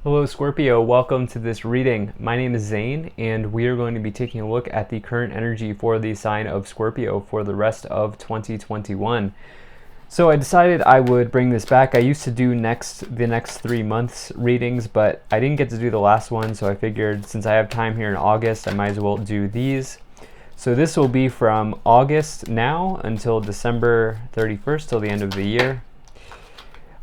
Hello Scorpio, welcome to this reading. My name is Zane and we are going to be taking a look at the current energy for the sign of Scorpio for the rest of 2021. So I decided I would bring this back. I used to do the next 3 months readings, but I didn't get to do the last one, so I figured since I have time here in August, I might as well do these. So this will be from August now until December 31st, till the end of the year.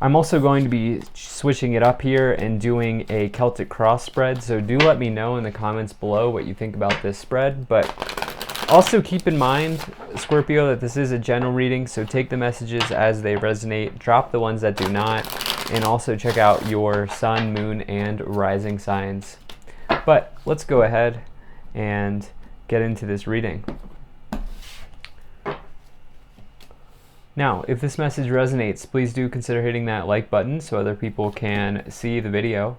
I'm also going to be switching it up here and doing a Celtic cross spread, so do let me know in the comments below what you think about this spread. But also keep in mind, Scorpio, that this is a general reading, so take the messages as they resonate, drop the ones that do not, and also check out your sun, moon, and rising signs. But let's go ahead and get into this reading. Now, if this message resonates, please do consider hitting that like button so other people can see the video.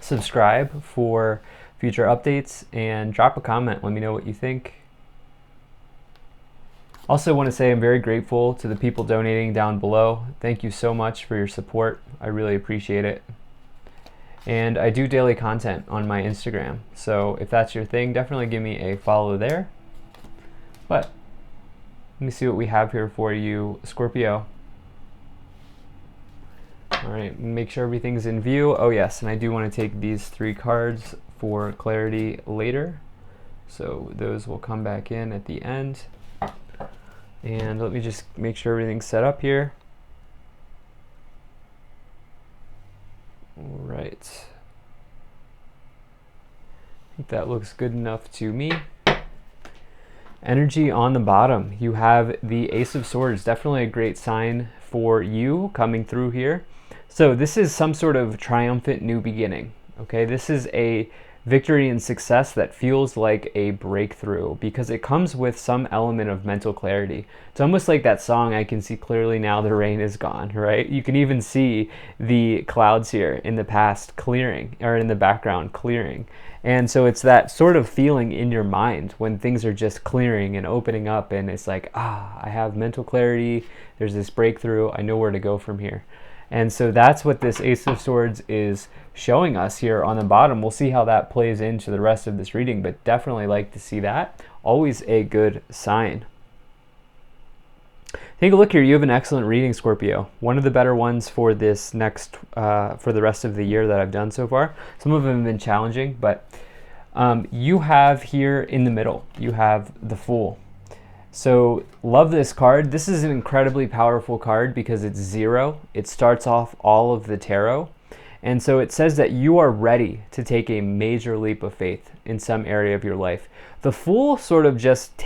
Subscribe for future updates and drop a comment. Let me know what you think. Also want to say I'm very grateful to the people donating down below. Thank you so much for your support. I really appreciate it. And I do daily content on my Instagram, so if that's your thing, definitely give me a follow there. But let me see what we have here for you, Scorpio. All right, make sure everything's in view. Oh yes, and I do want to take these 3 cards for clarity later. So those will come back in at the end. And let me just make sure everything's set up here. All right. I think that looks good enough to me. Energy on the bottom, you have the Ace of Swords, definitely a great sign for you coming through here. So this is some sort of triumphant new beginning, okay? This is a victory and success that feels like a breakthrough because it comes with some element of mental clarity. It's almost like that song, I Can See Clearly Now the Rain Is Gone, right? You can even see the clouds here in the past clearing, or in the background clearing. And so it's that sort of feeling in your mind when things are just clearing and opening up, and it's like, I have mental clarity, there's this breakthrough, I know where to go from here. And so that's what this Ace of Swords is showing us here on the bottom. We'll see how that plays into the rest of this reading, but definitely like to see that. Always a good sign. Take a look here. You have an excellent reading, Scorpio. One of the better ones for this next, for the rest of the year that I've done so far. Some of them have been challenging, but you have here in the middle, you have the Fool. So love this card. This is an incredibly powerful card because it's 0. It starts off all of the tarot. And so it says that you are ready to take a major leap of faith in some area of your life. The Fool sort of just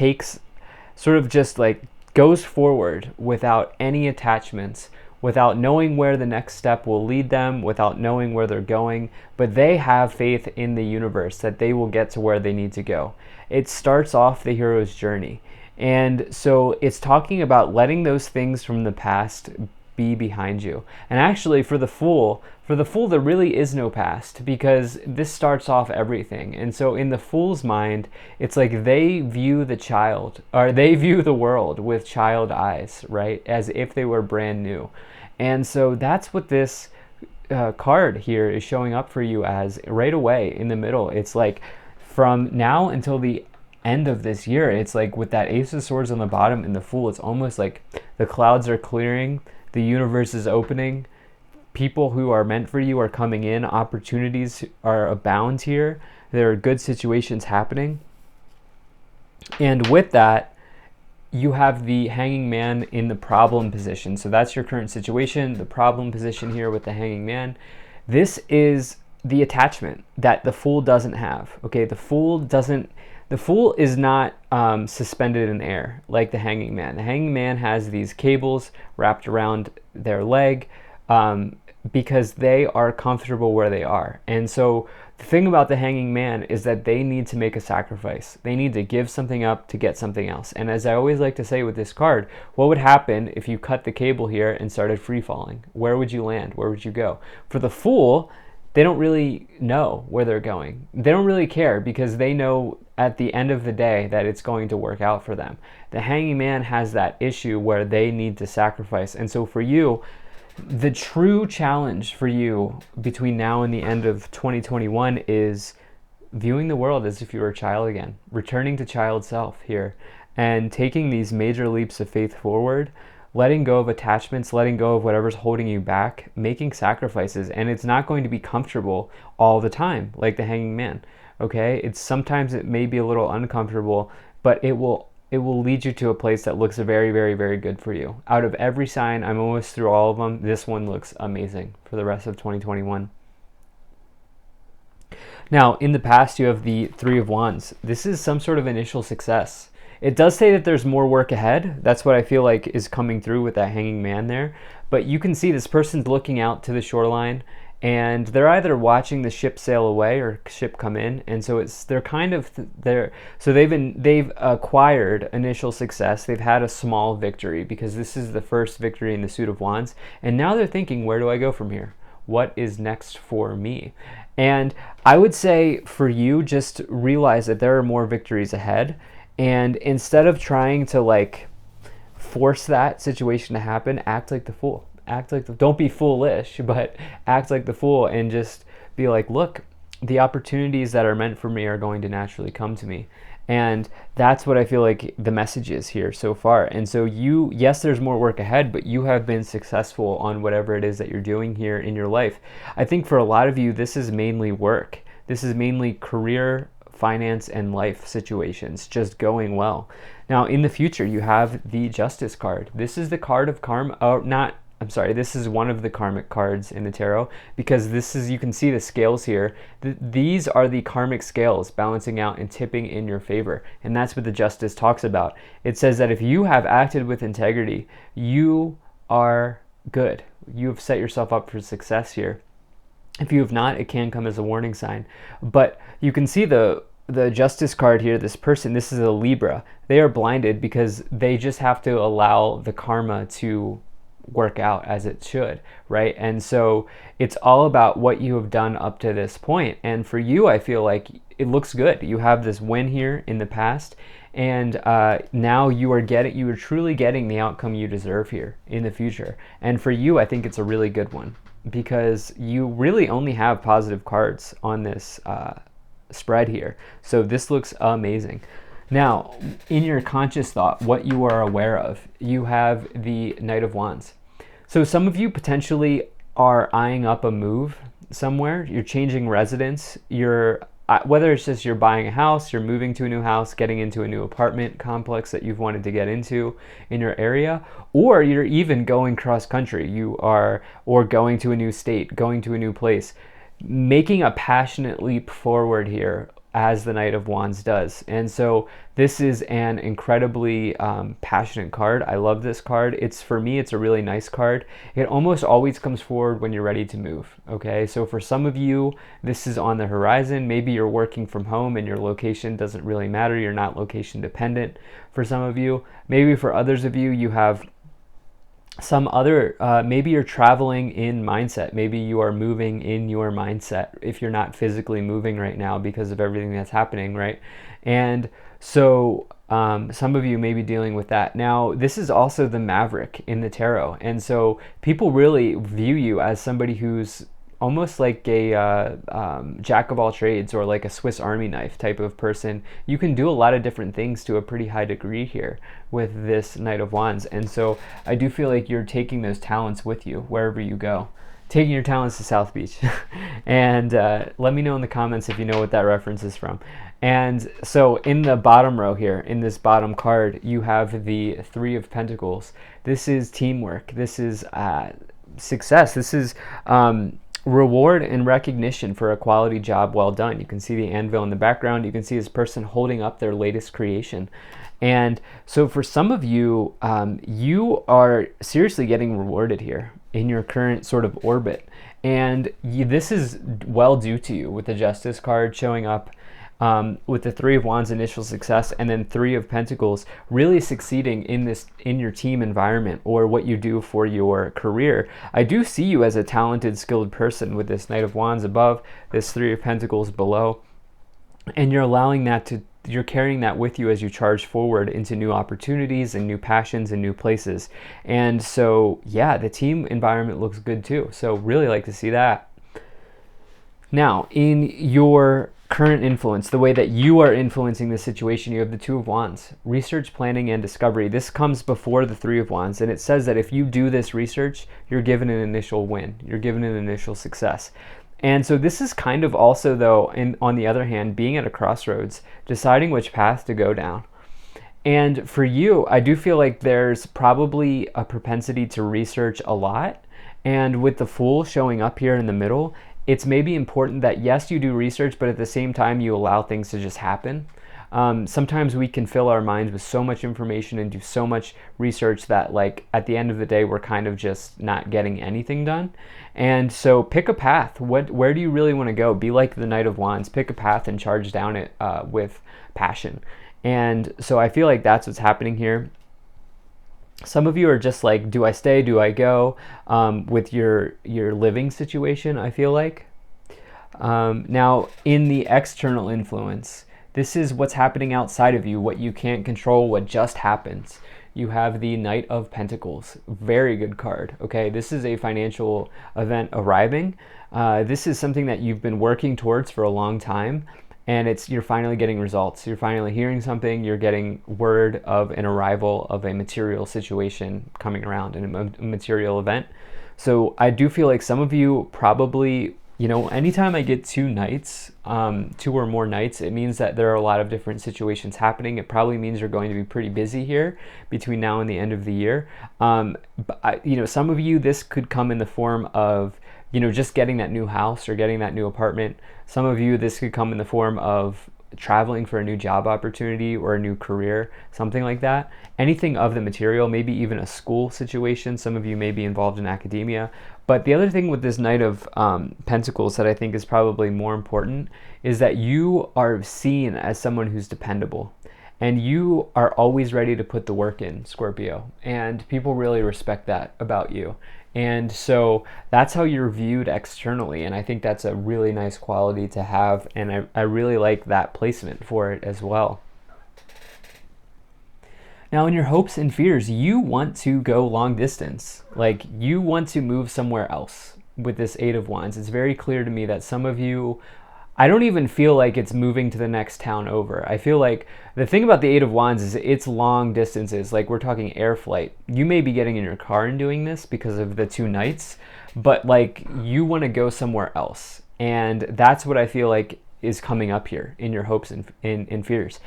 goes forward without any attachments, without knowing where the next step will lead them, without knowing where they're going, but they have faith in the universe that they will get to where they need to go. It starts off the hero's journey. And so it's talking about letting those things from the past be behind you. And actually for the Fool, there really is no past because this starts off everything. And so in the Fool's mind, it's like they view the child, or they view the world with child eyes, right? As if they were brand new. And so that's what this card here is showing up for you as right away in the middle. It's like from now until the end of this year, it's like with that Ace of Swords on the bottom and the Fool, it's almost like the clouds are clearing, the universe is opening, people who are meant for you are coming in, opportunities are abound here, there are good situations happening. And with that, you have the Hanging Man in the problem position. So that's your current situation, the problem position here with the Hanging Man. This is the attachment that the Fool doesn't have. Okay, the Fool is not suspended in air like the Hanging Man. The Hanging Man has these cables wrapped around their leg because they are comfortable where they are. And so the thing about the Hanging Man is that they need to make a sacrifice. They need to give something up to get something else. And as I always like to say with this card, what would happen if you cut the cable here and started free falling? Where would you land? Where would you go? For the Fool, they don't really know where they're going. They don't really care because they know at the end of the day that it's going to work out for them. The Hanging Man has that issue where they need to sacrifice. And so for you, The true challenge for you between now and the end of 2021 is viewing the world as if you were a child again, returning to child self here, and taking these major leaps of faith forward, letting go of attachments, letting go of whatever's holding you back, making sacrifices. And it's not going to be comfortable all the time, like the hanging man. Okay? It's sometimes it may be a little uncomfortable, but it will lead you to a place that looks very, very, very good for you. Out of every sign, I'm almost through all of them. This one looks amazing for the rest of 2021. Now, in the past, you have the Three of Wands. This is some sort of initial success. It does say that there's more work ahead. That's what I feel like is coming through with that hanging man there. But you can see this person's looking out to the shoreline, and they're either watching the ship sail away or ship come in, and so they're kind of there. So they've acquired initial success. They've had a small victory because this is the first victory in the Suit of Wands, and now they're thinking, where do I go from here? What is next for me? And I would say for you, just realize that there are more victories ahead. And instead of trying to like force that situation to happen, act like the fool. Don't be foolish, but act like the fool and just be like, look, the opportunities that are meant for me are going to naturally come to me. And that's what I feel like the message is here so far. And so yes, there's more work ahead, but you have been successful on whatever it is that you're doing here in your life. I think for a lot of you, this is mainly work. This is mainly career, finance, and life situations just going well. Now, in the future, you have the Justice card. This is the card of karma, this is one of the karmic cards in the tarot, because you can see the scales here. These are the karmic scales balancing out and tipping in your favor. And that's what the Justice talks about. It says that if you have acted with integrity, you are good. You have set yourself up for success here. If you have not, it can come as a warning sign. But you can see the Justice card here, this person, this is a Libra. They are blinded because they just have to allow the karma to work out as it should, right? And so it's all about what you have done up to this point. And for you, I feel like it looks good. You have this win here in the past, and now you are truly getting the outcome you deserve here in the future. And for you, I think it's a really good one because you really only have positive cards on this spread here. So this looks amazing. Now, in your conscious thought, what you are aware of, you have the Knight of Wands. So some of you potentially are eyeing up a move somewhere. You're changing residence. Whether it's just you're buying a house, you're moving to a new house, getting into a new apartment complex that you've wanted to get into in your area, or you're even going cross country. Or going to a new state, going to a new place, making a passionate leap forward here, as the Knight of Wands does. And so this is an incredibly passionate card. I love this card. For me, it's a really nice card. It almost always comes forward when you're ready to move. Okay, so for some of you, this is on the horizon. Maybe you're working from home and your location doesn't really matter. You're not location dependent for some of you. Maybe for others of you, you have some other, maybe you're traveling in mindset. Maybe you are moving in your mindset if you're not physically moving right now because of everything that's happening, right? And so some of you may be dealing with that. Now, this is also the Maverick in the tarot. And so people really view you as somebody who's almost like a jack of all trades, or like a Swiss Army knife type of person. You can do a lot of different things to a pretty high degree here with this Knight of Wands. And so I do feel like you're taking those talents with you wherever you go. Taking your talents to South Beach. And let me know in the comments if you know what that reference is from. And so in the bottom row here, in this bottom card, you have the Three of Pentacles. This is teamwork. This is success. This is reward and recognition for a quality job well done. You can see the anvil in the background. You can see this person holding up their latest creation. And so for some of you, you are seriously getting rewarded here in your current sort of orbit. And this is well due to you with the Justice card showing up, with the Three of Wands initial success, and then Three of Pentacles really succeeding in your team environment or what you do for your career. I do see you as a talented, skilled person with this Knight of Wands above, this Three of Pentacles below, and you're allowing that you're carrying that with you as you charge forward into new opportunities and new passions and new places. And so, yeah, the team environment looks good too. So really like to see that. Now, in your current influence, the way that you are influencing the situation, you have the Two of Wands, research, planning, and discovery. This comes before the Three of Wands, and it says that if you do this research, you're given an initial win. You're given an initial success. And so this is kind of also, though, on the other hand, being at a crossroads, deciding which path to go down. And for you, I do feel like there's probably a propensity to research a lot. And with the Fool showing up here in the middle, it's maybe important that, yes, you do research, but at the same time, you allow things to just happen. Sometimes we can fill our minds with so much information and do so much research that, like, at the end of the day, we're kind of just not getting anything done. And so pick a path. Where do you really want to go? Be like the Knight of Wands. Pick a path and charge down it with passion. And so I feel like that's what's happening here. Some of you are just like, do I stay, do I go, with your living situation, I feel like. Now, in the external influence, this is what's happening outside of you, what you can't control, what just happens. You have the Knight of Pentacles. Very good card, okay? This is a financial event arriving. This is something that you've been working towards for a long time, and you're finally getting results. You're finally hearing something. You're getting word of an arrival of a material situation coming around in a material event. So I do feel like some of you probably, anytime I get two knights, two or more knights, it means that there are a lot of different situations happening. It probably means you're going to be pretty busy here between now and the end of the year. But some of you, this could come in the form of, just getting that new house or getting that new apartment. Some of you, this could come in the form of traveling for a new job opportunity or a new career, something like that. Anything of the material, maybe even a school situation. Some of you may be involved in academia. But the other thing with this Knight of Pentacles that I think is probably more important is that you are seen as someone who's dependable. And you are always ready to put the work in, Scorpio. And people really respect that about you. And so that's how you're viewed externally. And I think that's a really nice quality to have. And I really like that placement for it as well. Now, in your hopes and fears, you want to go long distance. Like, you want to move somewhere else with this Eight of Wands. It's very clear to me that some of you, I don't even feel like it's moving to the next town over. I feel like the thing about the Eight of Wands is it's long distances. Like, we're talking air flight. You may be getting in your car and doing this because of the two knights, but like, you want to go somewhere else. And that's what I feel like is coming up here in your hopes and fears.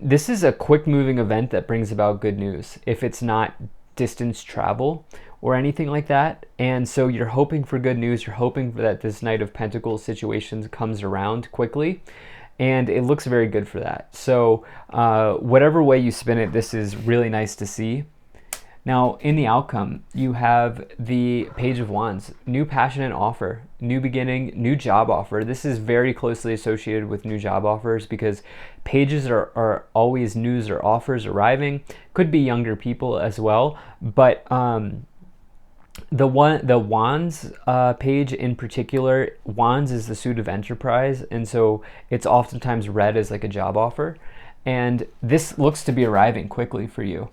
This is a quick moving event that brings about good news if it's not distance travel or anything like that. And so you're hoping for good news. You're hoping that this Knight of Pentacles situation comes around quickly, and it looks very good for that. So whatever way you spin it, this is really nice to see. Now, in the outcome, you have the Page of Wands, new passion and offer, new beginning, new job offer. This is very closely associated with new job offers because pages are always news or offers arriving. Could be younger people as well, but the Wands page in particular, Wands is the suit of enterprise, and so it's oftentimes read as like a job offer. And this looks to be arriving quickly for you.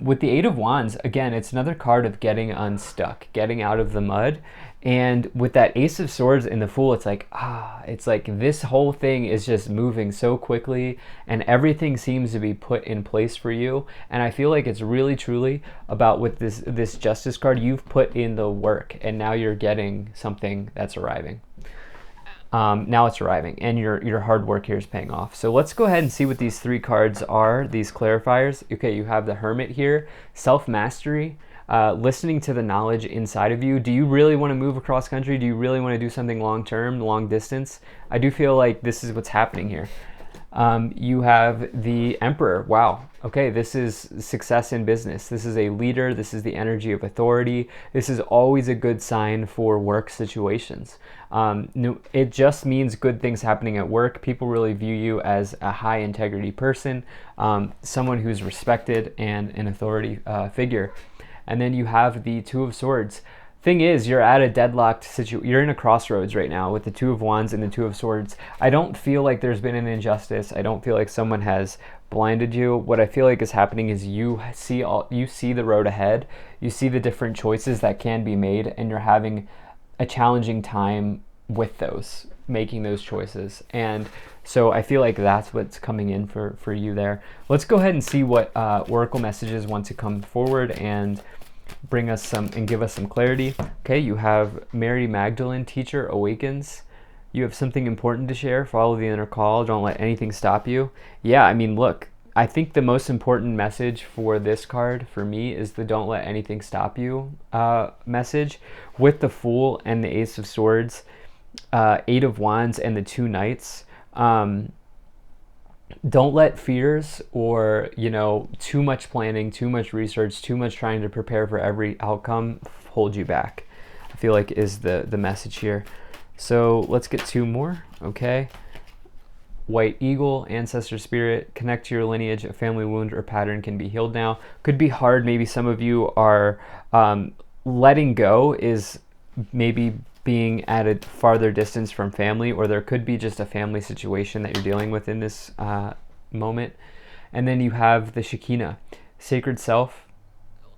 With the Eight of Wands, again, it's another card of getting unstuck, getting out of the mud. And with that Ace of Swords and the Fool, it's like, this whole thing is just moving so quickly and everything seems to be put in place for you. And I feel like it's really, truly about with this Justice card, you've put in the work and now you're getting something that's arriving. Now it's arriving and your hard work here is paying off. So let's go ahead and see what these three cards are, these clarifiers. Okay, you have the Hermit here, self-mastery, listening to the knowledge inside of you. Do you really want to move across country? Do you really want to do something long-term, long distance? I do feel like this is what's happening here. You have the Emperor. Wow. Okay, this is success in business. This is a leader. This is the energy of authority. This is always a good sign for work situations. It just means good things happening at work. People really view you as a high integrity person, someone who's respected and an authority figure. And then you have the Two of Swords. thing is, you're at a deadlocked situation. You're in a crossroads right now with the Two of Wands and the Two of Swords. I don't feel like there's been an injustice. I don't feel like someone has blinded you. What I feel like is happening is you see the road ahead. You see the different choices that can be made, and you're having a challenging time with those, making those choices. And so I feel like that's what's coming in for you there. Let's go ahead and see what Oracle messages want to come forward and bring us some and give us some clarity. Okay, you have Mary Magdalene, teacher awakens. You have something important to share. Follow the inner call. Don't let anything stop you. Yeah, I mean, look, I think the most important message for this card for me is the don't let anything stop you message. With the Fool and the Ace of Swords, Eight of Wands, and the Two Knights. Don't let fears or, too much planning, too much research, too much trying to prepare for every outcome hold you back, I feel like is the message here. So let's get two more. Okay. White Eagle, Ancestor Spirit, connect to your lineage. A family wound or pattern can be healed now. Could be hard. Maybe some of you are letting go is maybe being at a farther distance from family, or there could be just a family situation that you're dealing with in this moment. And then you have the Shekinah, sacred self,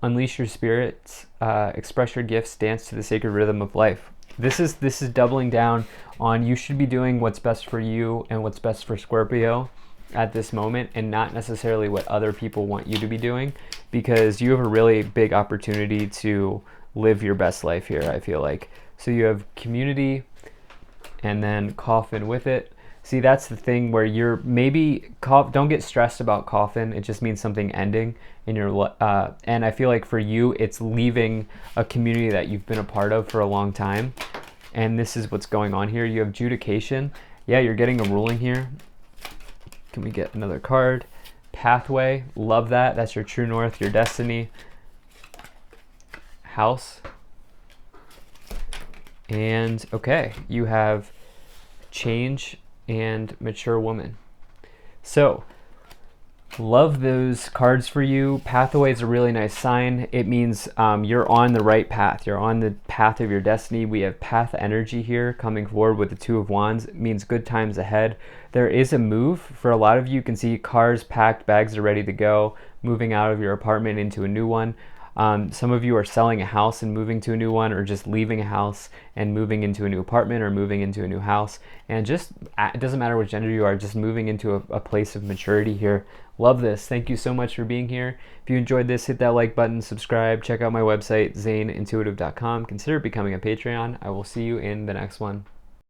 unleash your spirits, express your gifts, dance to the sacred rhythm of life. This is doubling down on you should be doing what's best for you and what's best for Scorpio at this moment, and not necessarily what other people want you to be doing, because you have a really big opportunity to live your best life here, I feel like. So you have community and then coffin with it. See, that's the thing where you're maybe, don't get stressed about coffin. It just means something ending in your, and I feel like for you, it's leaving a community that you've been a part of for a long time. And this is what's going on here. You have judication. Yeah, you're getting a ruling here. Can we get another card? Pathway, love that. That's your true north, your destiny. House. And okay, you have change and mature woman. So love those cards for you. Pathway is a really nice sign. It means you're on the right path. You're on the path of your destiny. We have path energy here coming forward with the Two of Wands. It means good times ahead. There is a move for a lot of you. You can see cars packed, bags are ready to go, moving out of your apartment into a new one. Some of you are selling a house and moving to a new one, or just leaving a house and moving into a new apartment, or moving into a new house. And just, it doesn't matter which gender you are, just moving into a place of maturity here. Love this. Thank you so much for being here. If you enjoyed this, hit that like button, subscribe, check out my website, zaneintuitive.com. Consider becoming a Patreon. I will see you in the next one.